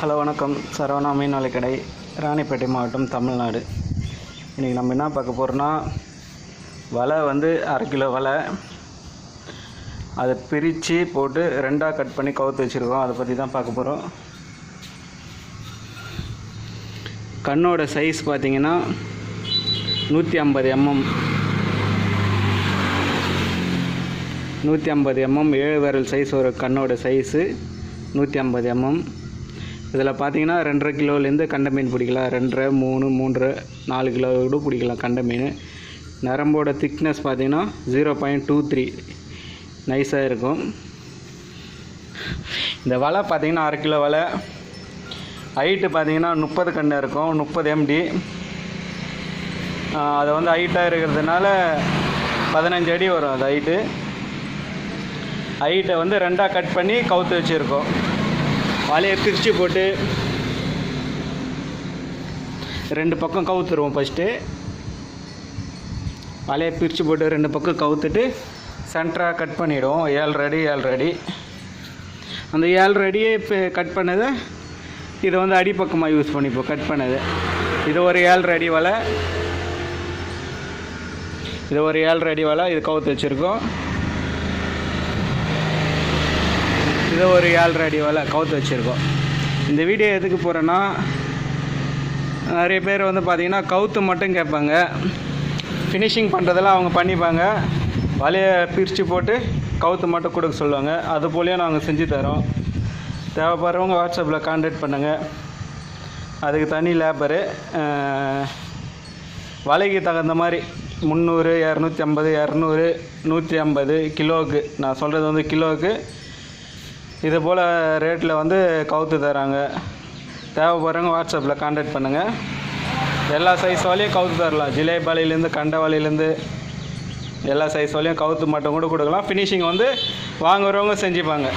Hello வணக்கம். சரவணா மீன் வலைக்கடை, ராணிப்பேட்டை மாவட்டம், தமிழ்நாடு. இன்றைக்கி நம்ம என்ன பார்க்க போகிறோன்னா, வலை வந்து 1/2 கிலோ வலை. அதை பிரித்து போட்டு 2ஆக கட் பண்ணி கவுத்து வச்சுருக்கோம். அதை பற்றி தான் பார்க்க போகிறோம். கண்ணோட சைஸ் பார்த்திங்கன்னா 150 mm 7 விரல் சைஸ் ஒரு கண்ணோட சைஸு 150 mm. இதில் பார்த்தீங்கன்னா 2.5 கிலோலேருந்து கண்டை மீன் பிடிக்கலாம். 2.5, 3, 3, 4 கிலோ கூட பிடிக்கலாம் கண்டை மீன். நரம்போட திக்னஸ் பார்த்தீங்கன்னா 0.23 நைஸாக இருக்கும். இந்த வலை பார்த்தீங்கன்னா 1/2 கிலோ வலை. ஹைட்டு பார்த்தீங்கன்னா 30 கண்டை இருக்கும், 30 MD. அது வந்து ஹைட்டாக இருக்கிறதுனால 15 அடி வரும். அது ஹைட்டை வந்து 2ஆக கட் பண்ணி கவுத்து வச்சுருக்கோம். வலையை பிரித்து போட்டு 2 பக்கம் கவுத்துருவோம். ஃபஸ்ட்டு வலையை பிரித்து போட்டு 2 பக்கம் கவுத்துட்டு சென்டராக கட் பண்ணிவிடுவோம். 7 அடி. அந்த 7 அடியே இப்போ கட் பண்ணதை இதை வந்து அடிப்பக்கமாக யூஸ் பண்ணிப்போம். கட் பண்ணது இது ஒரு 7 அடி வலை. இது கவுத்து வச்சுருக்கோம். இது ஒரு 7 அடி வலை கவுத்து வச்சுருக்கோம். இந்த வீடியோ எதுக்கு போகிறேன்னா, நிறைய பேர் வந்து பார்த்திங்கன்னா கவுத்து மட்டும் கேட்பாங்க. ஃபினிஷிங் பண்ணுறதெல்லாம் அவங்க பண்ணிப்பாங்க. வலையை பிரித்து போட்டு கவுத்து மட்டும் கொடுக்க சொல்லுவாங்க. அது போலேயே நாங்கள் செஞ்சு தரோம். தேவைப்படுறவங்க வாட்ஸ்அப்பில் கான்டாக்ட் பண்ணுங்கள். அதுக்கு தனி லேபரு. வலைக்கு தகுந்த மாதிரி 300, 250, 200, 150 கிலோவுக்கு. நான் சொல்கிறது வந்து கிலோவுக்கு இது போல் ரேட்டில் வந்து கவுத்து தராங்க. தேவைப்படுறவங்க வாட்ஸ்அப்பில் கான்டாக்ட் பண்ணுங்கள். எல்லா சைஸ் வலையும் கவுத்து தரலாம். ஜிலேபி வலையிலேருந்து கண்டை வலையிலேருந்து எல்லா சைஸ் வலையும் கவுத்து மட்டும் கூட கொடுக்கலாம். ஃபினிஷிங் வந்து வாங்குறவங்க செஞ்சுப்பாங்க.